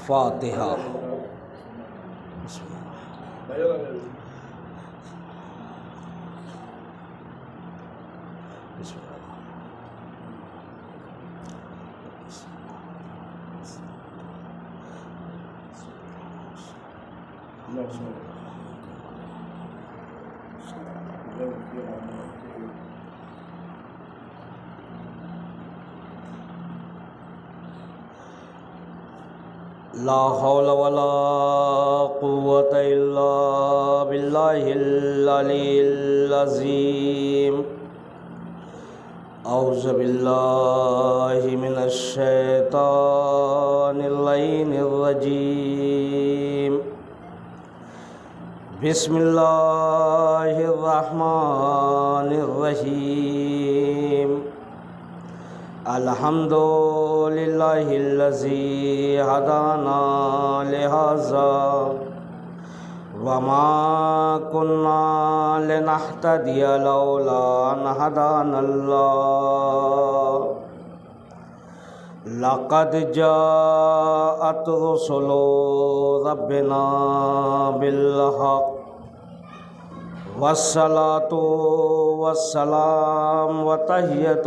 فاتحہ۔ لا حول ولا قوة إلا بالله العلي العظيم۔ أعوذ بالله من الشيطان اللعين الرجيم۔ بسم الله الرحمن الرحيم۔ الحمد لله الذي هدانا لهذا وما كنا لنهتدي لولا أن هدانا الله۔ لقد جاءت رسل ربنا بالحق والصلاة والسلام وتحية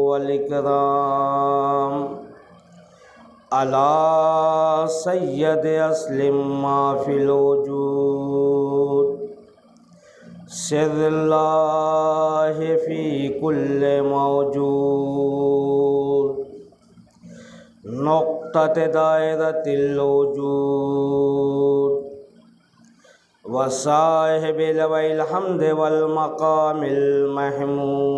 والإكرام على سيد أسلم ما في الوجود، سر الله في كل موجود، نقطة دائرة الوجود، وصاحب لواء الحمد والمقام المحمود،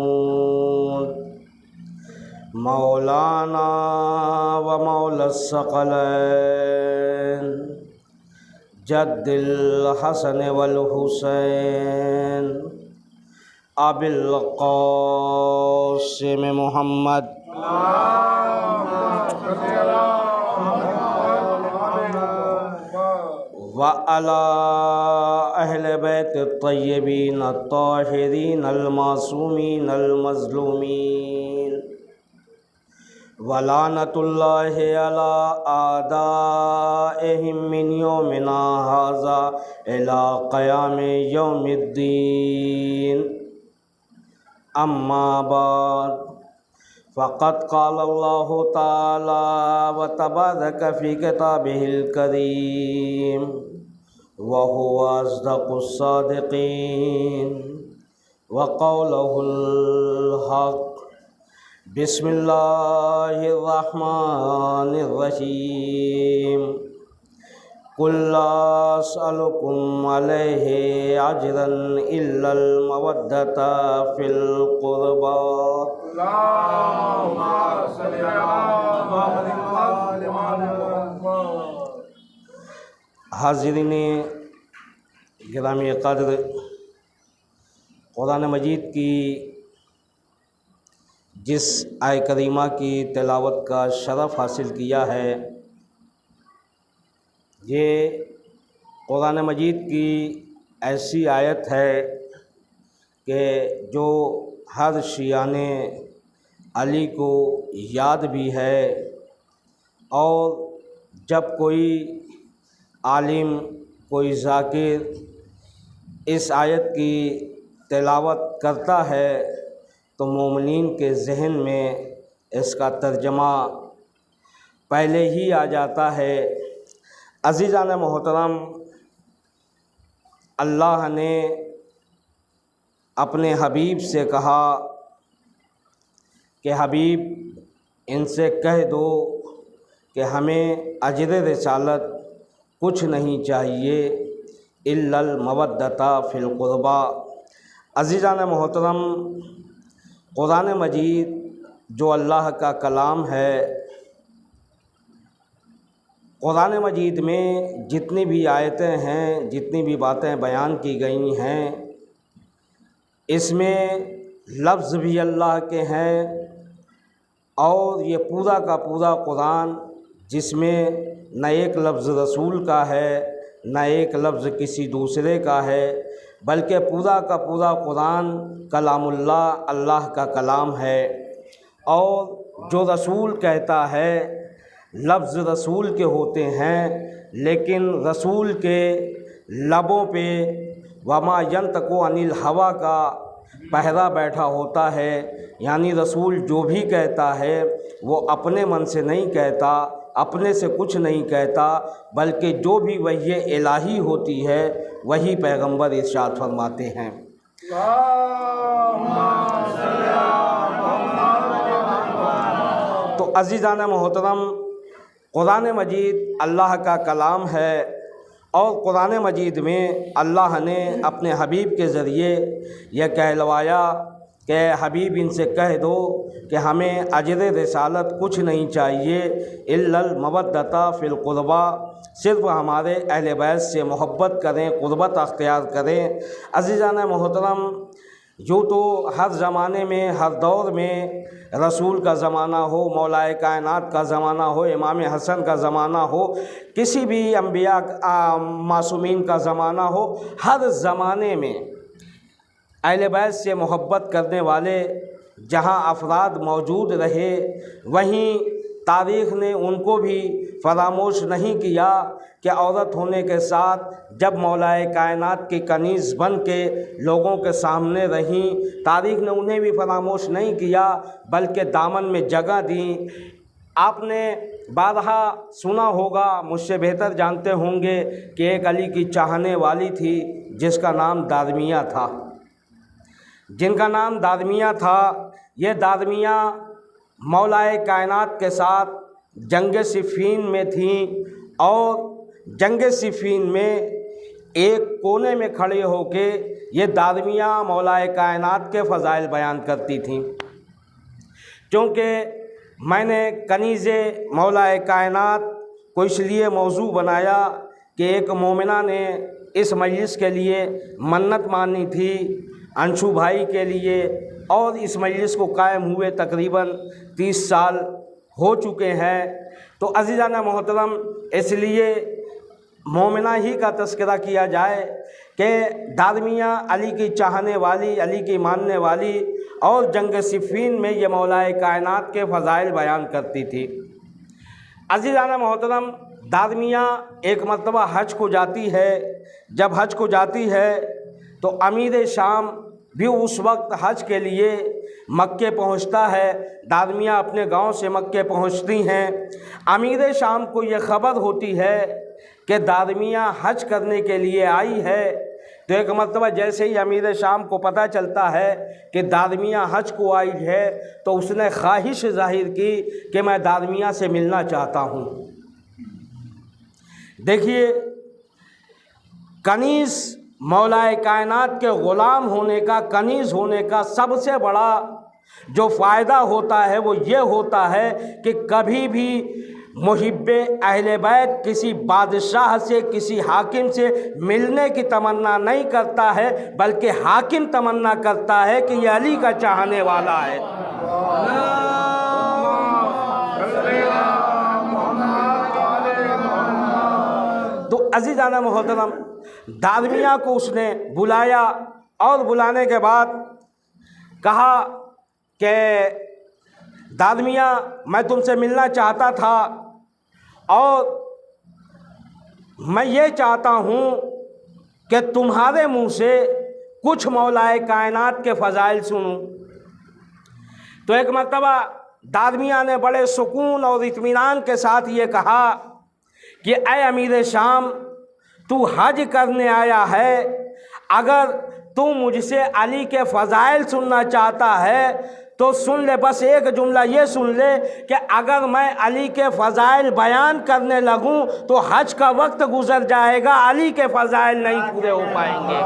مولانا ومولى الثقلين جد الحسن والحسين أبي القاسم محمد وعلى أهل بيت الطيبين الطاهرين المعصومين المظلومين، ولعنة الله على أعدائهم من يومنا هذا إلى قيام يوم الدين۔ أما بعد، فقد قال الله تعالى وتبارك في كتابه الكريم وهو أصدق الصادقين وقوله الحق۔ بسم الله الرحمن الرحيم۔ قل لا أسألكم عليه أجرا إلا المودة في القربى۔ حاضرین گرامی قدر، قرآن مجید کی جس آیہ کریمہ کی تلاوت کا شرف حاصل کیا ہے، یہ قرآن مجید کی ایسی آیت ہے کہ جو ہر شیعان علی کو یاد بھی ہے، اور جب کوئی عالم، کوئی ذاکر اس آیت کی تلاوت کرتا ہے تو مومنین کے ذہن میں اس کا ترجمہ پہلے ہی آ جاتا ہے۔ عزیزان محترم، اللہ نے اپنے حبیب سے کہا کہ حبیب ان سے کہہ دو کہ ہمیں اجر رسالت کچھ نہیں چاہیے الا المودۃ فی القربى۔ عزیزان محترم، قرآن مجید جو اللہ کا کلام ہے، قرآن مجید میں جتنی بھی آیتیں ہیں، جتنی بھی باتیں بیان کی گئی ہیں، اس میں لفظ بھی اللہ کے ہیں، اور یہ پورا کا پورا قرآن جس میں نہ ایک لفظ رسول کا ہے، نہ ایک لفظ کسی دوسرے کا ہے، بلکہ پورا کا پورا قرآن کلام اللہ، اللہ کا کلام ہے۔ اور جو رسول کہتا ہے، لفظ رسول کے ہوتے ہیں، لیکن رسول کے لبوں پہ وما ینطق عن الہویٰ کا پہرا بیٹھا ہوتا ہے، یعنی رسول جو بھی کہتا ہے وہ اپنے من سے نہیں کہتا، اپنے سے کچھ نہیں کہتا، بلکہ جو بھی وحی الہی ہوتی ہے وہی پیغمبر ارشاد فرماتے ہیں۔ تو عزیزان محترم، قرآن مجید اللہ کا کلام ہے، اور قرآن مجید میں اللہ نے اپنے حبیب کے ذریعے یہ کہلوایا کہ حبیب ان سے کہہ دو کہ ہمیں اجر رسالت کچھ نہیں چاہیے الا المودۃ فی القربیٰ، صرف ہمارے اہل بیت سے محبت کریں، قربت اختیار کریں۔ عزیزان محترم، یوں تو ہر زمانے میں، ہر دور میں، رسول کا زمانہ ہو، مولا کائنات کا زمانہ ہو، امام حسن کا زمانہ ہو، کسی بھی انبیاء معصومین کا زمانہ ہو، ہر زمانے میں اہل بیت سے محبت کرنے والے جہاں افراد موجود رہے، وہیں تاریخ نے ان کو بھی فراموش نہیں کیا کہ عورت ہونے کے ساتھ جب مولا کائنات کی کنیز بن کے لوگوں کے سامنے رہیں، تاریخ نے انہیں بھی فراموش نہیں کیا بلکہ دامن میں جگہ دیں۔ آپ نے بارہا سنا ہوگا، مجھ سے بہتر جانتے ہوں گے کہ ایک علی کی چاہنے والی تھی جس کا نام دارمیہ تھا، جن کا نام دارمیہ تھا۔ یہ دارمیہ مولا کائنات کے ساتھ جنگ صفین میں تھیں، اور جنگ صفین میں ایک کونے میں کھڑے ہو کے یہ دارمیہ مولا کائنات کے فضائل بیان کرتی تھیں۔ چونکہ میں نے کنیز مولا کائنات کو اس لیے موضوع بنایا کہ ایک مومنہ نے اس مجلس کے لیے منت مانی تھی انشو بھائی کے لیے، اور اس مجلس کو قائم ہوئے تقریباً 30 سال ہو چکے ہیں۔ تو عزیزان محترم، اس لیے مومنہ ہی کا تذکرہ کیا جائے کہ دارمیہ علی کی چاہنے والی، علی کی ماننے والی، اور جنگ صفین میں یہ مولا کائنات کے فضائل بیان کرتی تھی۔ عزیزان محترم، دارمیہ ایک مرتبہ حج کو جاتی ہے۔ جب حج کو جاتی ہے تو امیر شام بھی اس وقت حج کے لیے مکے پہنچتا ہے۔ دارمیہ اپنے گاؤں سے مکے پہنچتی ہیں۔ امیر شام کو یہ خبر ہوتی ہے کہ دارمیہ حج کرنے کے لیے آئی ہے، تو ایک مرتبہ جیسے ہی امیر شام کو پتہ چلتا ہے کہ دارمیہ حج کو آئی ہے تو اس نے خواہش ظاہر کی کہ میں دارمیہ سے ملنا چاہتا ہوں۔ دیکھیے، کنیز مولا کائنات کے غلام ہونے کا، کنیز ہونے کا سب سے بڑا جو فائدہ ہوتا ہے وہ یہ ہوتا ہے کہ کبھی بھی محب اہل بیت کسی بادشاہ سے، کسی حاکم سے ملنے کی تمنا نہیں کرتا ہے، بلکہ حاکم تمنا کرتا ہے کہ یہ علی کا چاہنے والا ہے۔ تو عزیزان محترم، دارمیہ کو اس نے بلایا، اور بلانے کے بعد کہا کہ دارمیہ، میں تم سے ملنا چاہتا تھا، اور میں یہ چاہتا ہوں کہ تمہارے منہ سے کچھ مولا کائنات کے فضائل سنوں۔ تو ایک مرتبہ دارمیہ نے بڑے سکون اور اطمینان کے ساتھ یہ کہا کہ اے امیر شام، تو حج کرنے آیا ہے، اگر تو مجھ سے علی کے فضائل سننا چاہتا ہے تو سن لے، بس ایک جملہ یہ سن لے کہ اگر میں علی کے فضائل بیان کرنے لگوں تو حج کا وقت گزر جائے گا، علی کے فضائل نہیں پورے ہو پائیں گے۔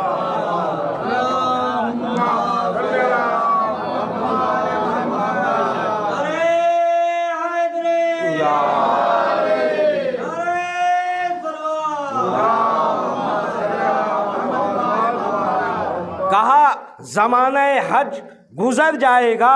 کہا زمانہ حج گزر جائے گا،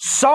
100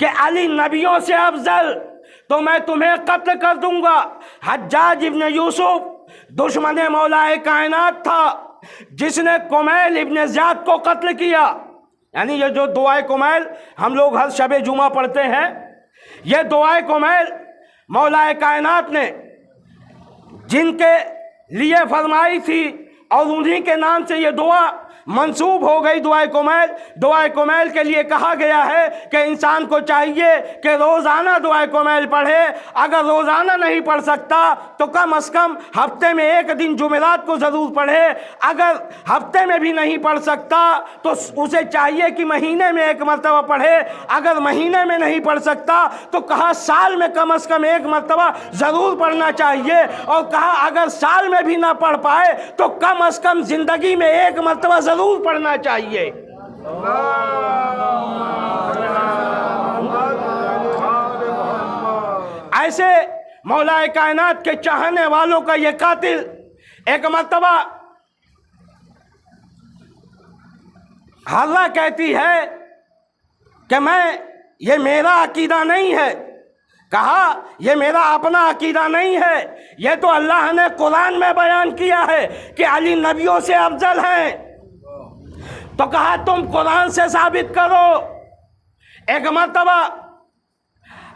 کہ علی نبیوں سے افضل تو میں تمہیں قتل کر دوں گا۔ حجاج ابن یوسف دشمن مولا کائنات تھا جس نے کمیل ابن زیاد کو قتل کیا۔ یعنی یہ جو دعائے کمیل ہم لوگ ہر شب جمعہ پڑھتے ہیں، یہ دعائے کمیل مولا کائنات نے جن کے لیے فرمائی تھی اور انہی کے نام سے یہ دعا منسوب ہو گئی دعائے کمیل۔ دعائے کمیل کے لیے کہا گیا ہے کہ انسان کو چاہیے کہ روزانہ دعائے کمیل پڑھے۔ اگر روزانہ نہیں پڑھ سکتا تو کم از کم ہفتے میں ایک دن جمعرات کو ضرور پڑھے۔ اگر ہفتے میں بھی نہیں پڑھ سکتا تو اسے چاہیے کہ مہینے میں ایک مرتبہ پڑھے۔ اگر مہینے میں نہیں پڑھ سکتا تو کہا سال میں کم از کم ایک مرتبہ ضرور پڑھنا چاہیے، اور کہا اگر سال میں بھی نہ پڑھ پائے تو کم از کم زندگی میں ایک مرتبہ ضرور پڑھنا چاہیے۔ ایسے مولا کائنات کے چاہنے والوں کا یہ قاتل ایک مرتبہ حضرہ کہتی ہے کہ یہ میرا عقیدہ نہیں ہے۔ کہا یہ میرا اپنا عقیدہ نہیں ہے، یہ تو اللہ نے قرآن میں بیان کیا ہے کہ علی نبیوں سے افضل ہیں۔ تو کہا تم قرآن سے ثابت کرو۔ ایک مرتبہ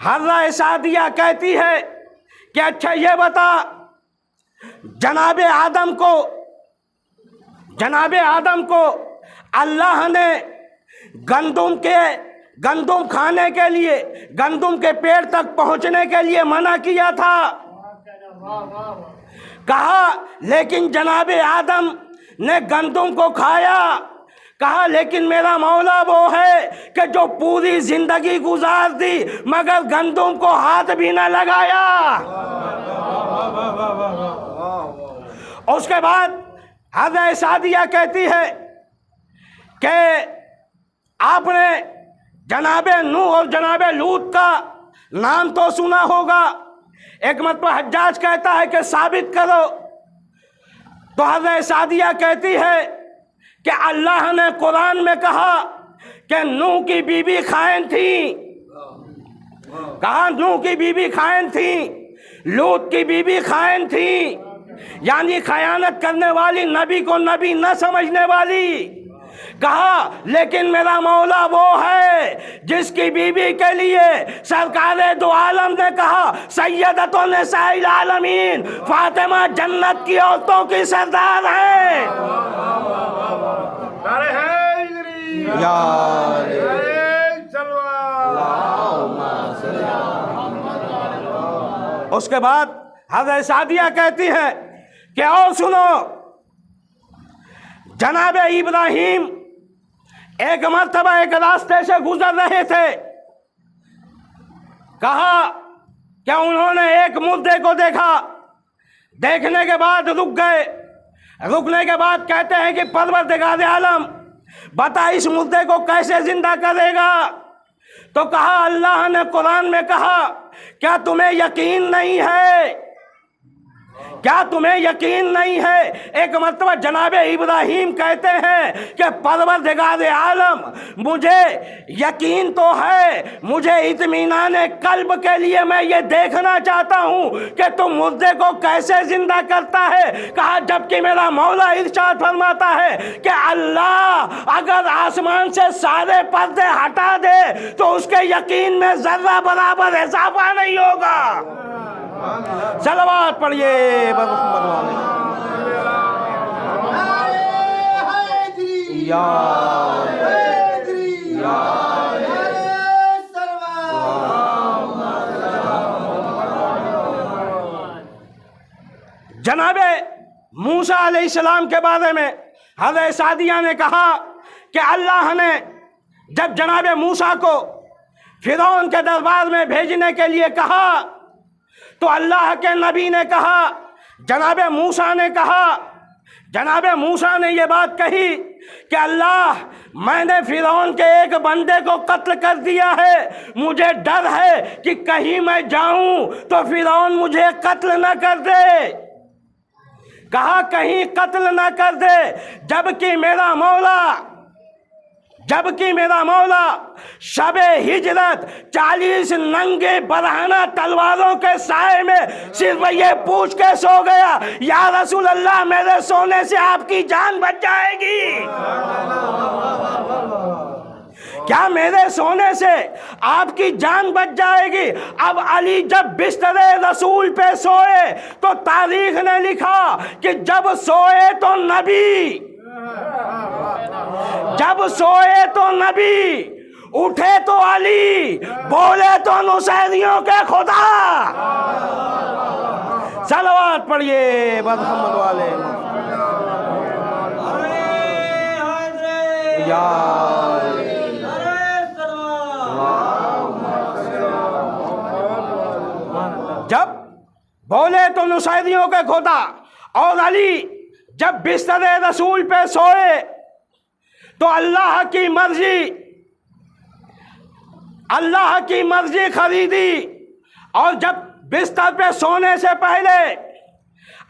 حضرہ سعدیہ کہتی ہے کہ اچھا یہ بتا، جناب آدم کو اللہ نے گندم کھانے کے لیے، گندم کے پیڑ تک پہنچنے کے لیے منع کیا تھا۔ کہا لیکن جناب آدم نے گندم کو کھایا۔ کہا لیکن میرا مولا وہ ہے کہ جو پوری زندگی گزار دی مگر گندم کو ہاتھ بھی نہ لگایا۔ اس کے بعد حضرت سعدیہ کہتی ہے کہ آپ نے جناب نوح اور جناب لوط کا نام تو سنا ہوگا۔ ایک مرتبہ حجاج کہتا ہے کہ ثابت کرو، تو حضرت سعدیہ کہتی ہے کہ اللہ نے قرآن میں کہا کہ نوح کی بیوی خائن تھی۔ کہا نوح کی بیوی خائن تھی، لوط کی بیوی خائن تھی، یعنی خیانت کرنے والی، نبی کو نبی نہ سمجھنے والی۔ کہا لیکن میرا مولا وہ ہے جس کی بیوی کے لیے سرکار دو عالم نے کہا سیدۃ نساء العالمین فاطمہ جنت کی عورتوں کی سردار ہے۔ اس کے بعد حضرت سعدیہ کہتی ہے کہ اور سنو، جناب ابراہیم ایک مرتبہ ایک راستے سے گزر رہے تھے۔ کہا کہ انہوں نے ایک مردے کو دیکھا، دیکھنے کے بعد رک گئے۔ رکنے کے بعد کہتے ہیں کہ پروردگار عالم بتا اس مردے کو کیسے زندہ کرے گا؟ تو کہا اللہ نے قرآن میں کہا کیا تمہیں یقین نہیں ہے؟ کیا تمہیں یقین نہیں ہے؟ ایک مرتبہ جناب ابراہیم کہتے ہیں کہ پروردگار عالم مجھے یقین تو ہے، مجھے اطمینان قلب کے لیے میں یہ دیکھنا چاہتا ہوں کہ تم مردے کو کیسے زندہ کرتا ہے۔ کہا جبکہ میرا مولا ارشاد فرماتا ہے کہ اللہ اگر آسمان سے سارے پردے ہٹا دے تو اس کے یقین میں ذرہ برابر اضافہ نہیں ہوگا۔ صلوات پڑھیے محمد والے۔ جناب موسیٰ علیہ السلام کے بارے میں حضرت سعدیہ نے کہا کہ اللہ نے جب جناب موسیٰ کو فرعون کے دربار میں بھیجنے کے لیے کہا تو اللہ کے نبی نے کہا، جناب موسیٰ نے کہا، جناب موسیٰ نے یہ بات کہی کہ اللہ میں نے فرعون کے ایک بندے کو قتل کر دیا ہے، مجھے ڈر ہے کہ کہیں میں جاؤں تو فرعون مجھے قتل نہ کر دے۔ کہا کہیں قتل نہ کر دے، جبکہ میرا مولا جبکہ میرا مولا شب ہجرت 40 ننگے برہنہ تلواروں کے سائے میں صرف یہ پوچھ کے سو گیا، یا رسول اللہ میرے سونے سے آپ کی جان بچ جائے گی؟ کیا میرے سونے سے آپ کی جان بچ جائے گی؟ اب علی جب بستر رسول پہ سوئے تو تاریخ نے لکھا کہ جب سوئے تو نبی، جب سوئے تو نبی، اٹھے تو علی، بولے تو نصیریوں کے خدا۔ صلوات پڑھیے محمد والے یا جب بولے تو نصیریوں کے خدا۔ اور علی جب بستر رسول پہ سوئے تو اللہ کی مرضی خریدی، اور جب بستر پہ سونے سے پہلے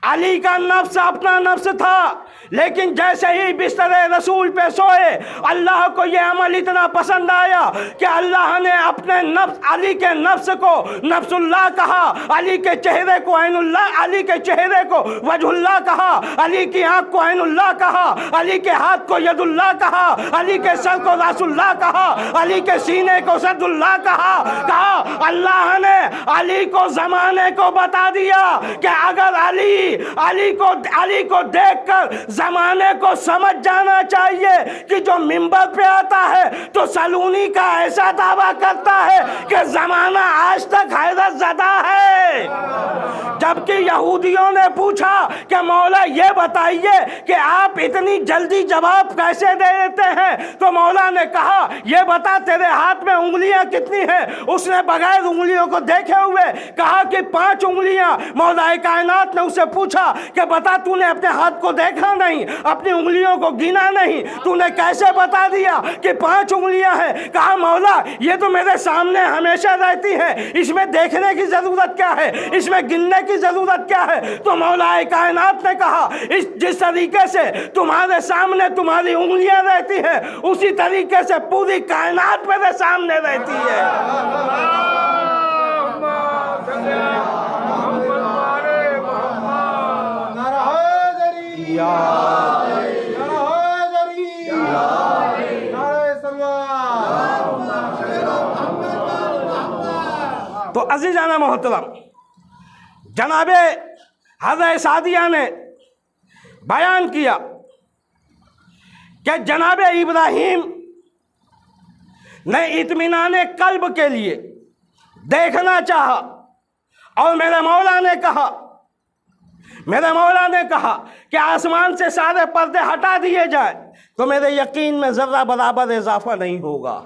علی کا نفس اپنا نفس تھا، لیکن جیسے ہی بستر رسول پہ سوئے اللہ کو یہ عمل اتنا پسند آیا کہ اللہ نے اپنے نفس، علی کے نفس کو نفس اللہ کہا، علی کے چہرے کو عین اللہ، علی کے چہرے کو وجہ اللہ کہا، علی کی آنکھ کو عین اللہ کہا، علی کے ہاتھ کو ید اللہ کہا، علی کے سر کو راس اللہ کہا، علی کے سینے کو صد اللہ کہا۔ اللہ نے علی کو زمانے کو بتا دیا کہ اگر علی کو دیکھ کر زمانے کو سمجھ جانا چاہیے کہ جو منبر پہ آتا ہے تو سلونی کا ایسا دعویٰ کرتا ہے کہ زمانہ آج تک حیرت زدہ ہے۔ جبکہ یہودیوں نے پوچھا کہ مولا یہ بتائیے کہ آپ اتنی جلدی جواب کیسے دے دیتے ہیں؟ تو مولا نے کہا یہ بتا تیرے ہاتھ میں انگلیاں کتنی ہیں؟ اس نے بغیر انگلیوں کو دیکھے ہوئے کہا کہ 5 انگلیاں۔ مولا کائنات نے اسے پوچھا کہ بتا تو نے اپنے ہاتھ کو دیکھا نہیں، اپنی انگلیوں کو گنا نہیں، تو نے کیسے بتا دیا کہ 5 انگلیاں ہیں؟ کہا مولا یہ تو میرے سامنے ہمیشہ رہتی ہے، اس میں دیکھنے کی ضرورت کیا ہے، اس میں گننے کی ضرورت کیا ہے؟ تو مولا کائنات نے کہا جس طریقے سے تمہارے سامنے تمہاری انگلیاں رہتی ہیں اسی طریقے سے پوری کائنات میرے سامنے رہتی ہے۔ تو عزیزانہ محترم، جناب حضرت سعدیہ نے بیان کیا کہ جناب ابراہیم نے اطمینان قلب کے لیے دیکھنا چاہا، اور میرے مولا نے کہا کہ آسمان سے سارے پردے ہٹا دیے جائیں تو میرے یقین میں ذرہ برابر اضافہ نہیں ہوگا۔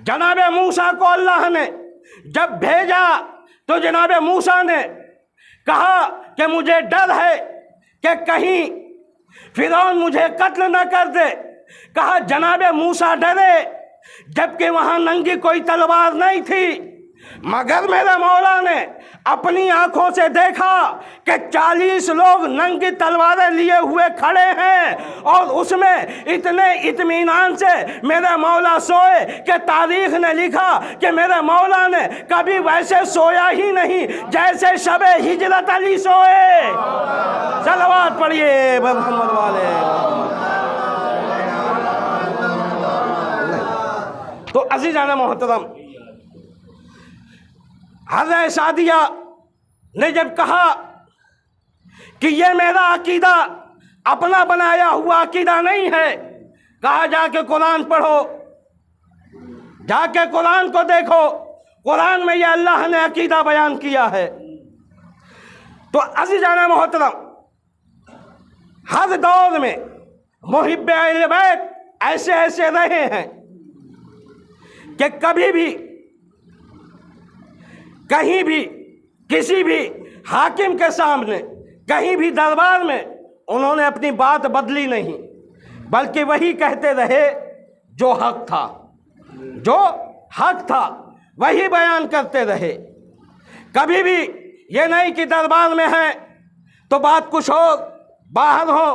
جناب موسیٰ کو اللہ نے جب بھیجا تو جناب موسیٰ نے کہا کہ مجھے ڈر ہے کہ کہیں فرعون مجھے قتل نہ کر دے۔ کہا جناب موسیٰ ڈرے جبکہ وہاں ننگی کوئی تلوار نہیں تھی، مگر میرے مولا نے اپنی آنکھوں سے دیکھا کہ 40 لوگ ننگی تلواریں لیے ہوئے کھڑے ہیں، اور اس میں اتنے اطمینان سے میرے مولا سوئے کہ تاریخ نے لکھا کہ میرے مولا نے کبھی ویسے سویا ہی نہیں جیسے شب ہجرت علی سوئے۔ صلوات پڑھیے محمد والے۔ تو عزیزانہ محترم، حضرت سعدیہ نے جب کہا کہ یہ میرا عقیدہ اپنا بنایا ہوا عقیدہ نہیں ہے، کہا جا کے قرآن پڑھو، جا کے قرآن کو دیکھو، قرآن میں یہ اللہ نے عقیدہ بیان کیا ہے۔ تو عزیزانہ محترم، ہر دور میں محب اہل بیت ایسے رہے ہیں کہ کبھی بھی کہیں بھی کسی بھی حاکم کے سامنے کہیں بھی دربار میں انہوں نے اپنی بات بدلی نہیں، بلکہ وہی کہتے رہے جو حق تھا وہی بیان کرتے رہے۔ کبھی بھی یہ نہیں کہ دربار میں ہیں تو بات کچھ ہو، باہر ہو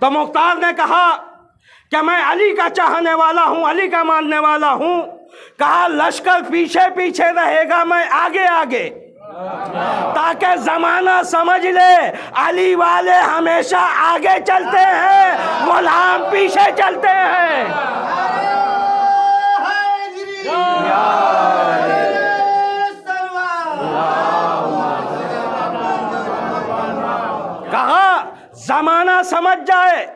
تو مختار نے کہا کہ میں علی کا چاہنے والا ہوں، علی کا ماننے والا ہوں۔ کہا لشکر پیچھے پیچھے رہے گا، میں آگے آگے، تاکہ زمانہ سمجھ لے علی والے ہمیشہ آگے چلتے ہیں، غلام پیچھے چلتے ہیں۔ کہا زمانہ سمجھ جائے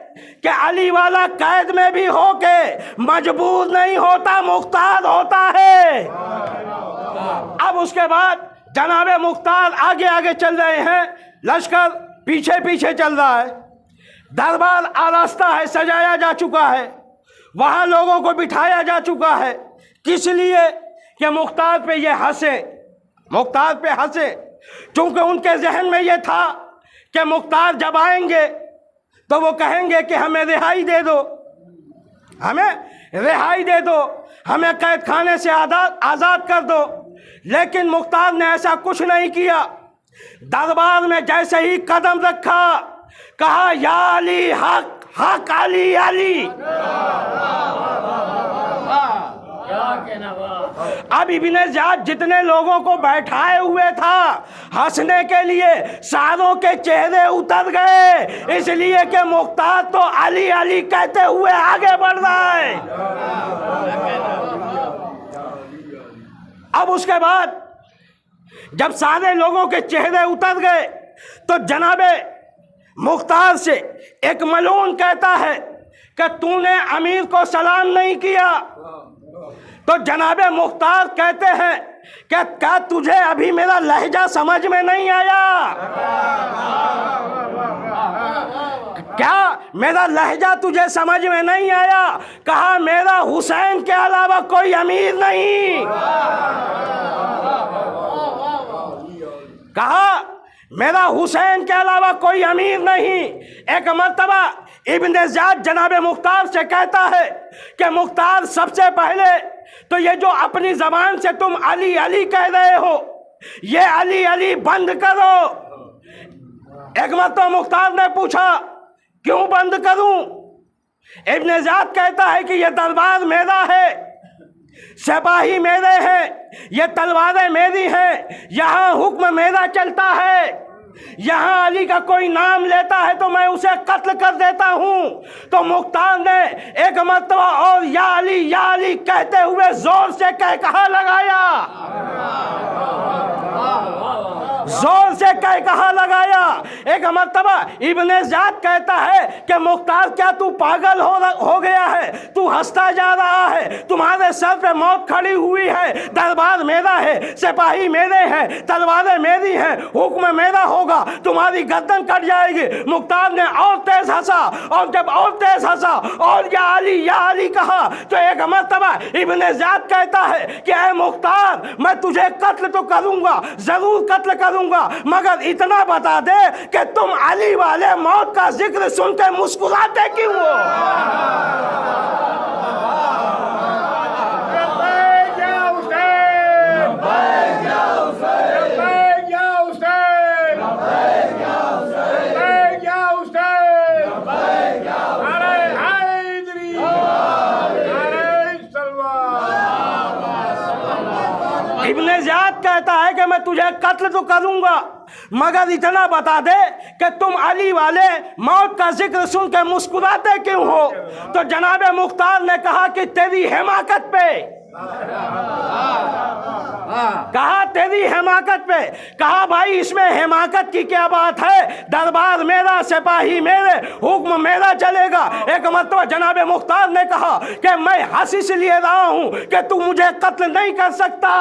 کہ علی والا قید میں بھی ہو کے مجبور نہیں ہوتا، مختار ہوتا ہے۔ اب اس کے بعد جناب مختار آگے آگے چل رہے ہیں، لشکر پیچھے پیچھے چل رہا ہے، دربار آراستہ ہے، سجایا جا چکا ہے، وہاں لوگوں کو بٹھایا جا چکا ہے۔ کس لیے؟ کہ مختار پہ یہ ہنسے، مختار پہ ہنسے، چونکہ ان کے ذہن میں یہ تھا کہ مختار جب آئیں گے تو وہ کہیں گے کہ ہمیں رہائی دے دو، ہمیں رہائی دے دو، ہمیں قید خانے سے آزاد کر دو۔ لیکن مختار نے ایسا کچھ نہیں کیا۔ دربار میں جیسے ہی قدم رکھا، کہا یا علی حق، حق علی علی۔ اب ابن زیاد جتنے لوگوں کو بیٹھائے ہوئے تھا ہنسنے کے لیے، ساروں کے چہرے اتر گئے، اس لیے کہ مختار تو علی علی کہتے ہوئے آگے بڑھ رہا ہے۔ اب اس کے بعد جب سارے لوگوں کے چہرے اتر گئے تو جناب مختار سے ایک ملعون کہتا ہے کہ تو نے امیر کو سلام نہیں کیا۔ تو جناب مختار کہتے ہیں کہ کیا تجھے ابھی میرا لہجہ سمجھ میں نہیں آیا؟ کیا میرا لہجہ تجھے سمجھ میں نہیں آیا؟ کہا میرا حسین کے علاوہ کوئی امیر نہیں۔ کہا میرا حسین کے علاوہ کوئی امیر نہیں۔ ایک مرتبہ ابن زیاد جناب مختار سے کہتا ہے کہ مختار سب سے پہلے تو یہ جو اپنی زبان سے تم علی علی کہہ رہے ہو، یہ علی علی بند کرو۔ ایک مرتبہ مختار نے پوچھا کیوں بند کروں؟ ابن زیاد کہتا ہے کہ یہ دربار میرا ہے، سپاہی میرے ہیں، یہ تلواریں میری ہیں، یہاں حکم میرا چلتا ہے، یہاں علی کا کوئی نام لیتا ہے تو میں اسے قتل کر دیتا ہوں۔ تو مختار نے ایک مرتبہ اور یا علی کہتے ہوئے زور سے کہا لگایا، زور سے کہا لگایا۔ ایک مرتبہ ابن زیاد کہتا ہے کہ مختار کیا تو پاگل ہو گیا ہے؟ تو ہنستا جا رہا ہے، تمہارے سر پہ موت کھڑی ہوئی ہے، دربار میرا ہے، سپاہی میرے ہیں، تلواریں میری ہیں، حکم میرا ہوگا، تمہاری گردن کٹ جائے گی۔ مختار نے اور تیز ہنسا، اور جب اور تیز ہنسا اور یا علی کہا تو ایک مرتبہ ابن زیاد کہتا ہے کہ اے مختار میں تجھے قتل تو کروں گا، ضرور قتل کروں گا، مگر اتنا بتا دے کہ تم علی والے موت کا ذکر سن کے مسکراتے کیوں ہو؟ ابن زیاد کہتا ہے کہ میں تجھے قتل تو کروں گا، مگر اتنا بتا دے کہ تم علی والے موت کا ذکر سن کے مسکراتے کیوں ہو؟ تو جناب مختار نے کہا کہ تیری حماقت پہ، کہا تیری حماقت پہ۔ کہا بھائی اس میں حماقت کی کیا بات ہے؟ دربار میرا، سپاہی میرے، حکم میرا چلے گا۔ ایک مرتبہ جناب مختار نے کہا کہ میں ہنس اس لیے رہا ہوں کہ تو مجھے قتل نہیں کر سکتا۔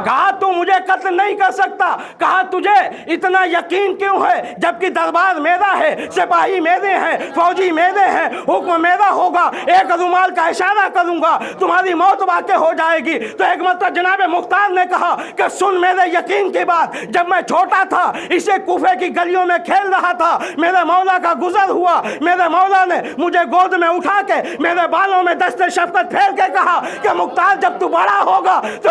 کہا تو مجھے قتل نہیں کر سکتا۔ کہا تجھے اتنا یقین کیوں ہے جبکہ دربار میرا ہے، سپاہی میرے ہیں، فوجی میرے ہیں، حکم میرا ہوگا، ایک رومال کا اشارہ کروں گا تمہاری موت واقع ہو جائے گی۔ تو ایک مرتبہ جناب مختار نے کہا کہ سن میرے یقین کی بات، جب میں چھوٹا تھا اسے کوفے کی گلیوں میں کھیل رہا تھا، میرے مولا کا گزر ہوا، میرے مولا نے مجھے گود میں اٹھا کے میرے بالوں میں دست شفقت پھیر کے کہا کہ مختار جب تو بڑا ہوگا تو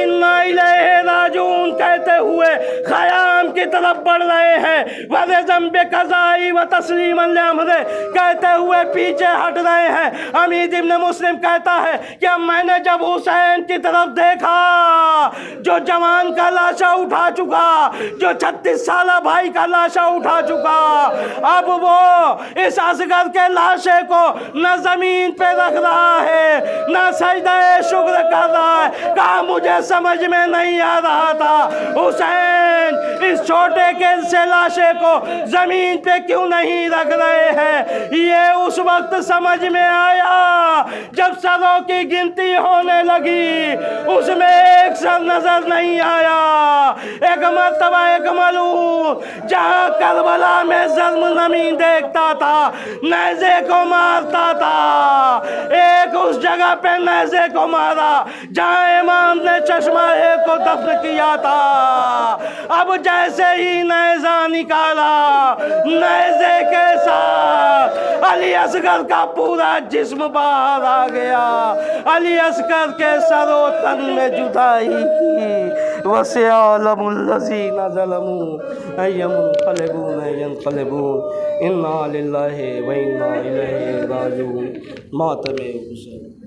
اِنَّا إِلَيْهِ راجعون کہتے ہوئے خیام کی طرف بڑھ رہے ہیں، وَرِزَمْ بِقَضَائِي وَتَسْلِيمًا لِأَمْرِهِ کہتے ہوئے پیچھے ہٹ رہے ہیں۔ حمید ابن مسلم کہتا ہے کہ میں نے جب حسین کی طرف دیکھا جو جوان کا لاشا اٹھا چکا، جو 36 سالہ بھائی کا لاشا اٹھا چکا، اب وہ اس اصغر کے لاشے کو نہ زمین پہ رکھ رہا ہے نہ سجدہ شکر کر رہا ہے۔ کہا مجھے سمجھ میں نہیں آ رہا تھا حسین اس چھوٹے کے سے لاشے کو زمین پہ کیوں نہیں رکھ رہے ہیں۔ یہ اس وقت سمجھ میں آیا جب سروں کی گنتی ہونے لگی، اس میں ایک سر نظر نہیں آیا۔ ایک مرتبہ ایک ملعون جہاں کربلا میں ظلم زمین دیکھتا تھا نیزے کو مارتا تھا، ایک اس جگہ پہ نیزے کو مارا جہاں امام نے چشمہ ایک کو دفن کیا تھا۔ اب جیسے ہی نیزہ نکالا، نیزے کے ساتھ علی اصغر کا پورا جسم باہر آ گیا۔ علی اصغر کے سر و تن میں جدائی کی۔ وَسَيَعْلَمُ الَّذِينَ ظَلَمُوا أَيَّ مُنقَلِبٍ يَنقَلِبُونَ إِنَّا لِلَّهِ وَإِنَّا إِلَيْهِ راجعون۔ ماتم حسین۔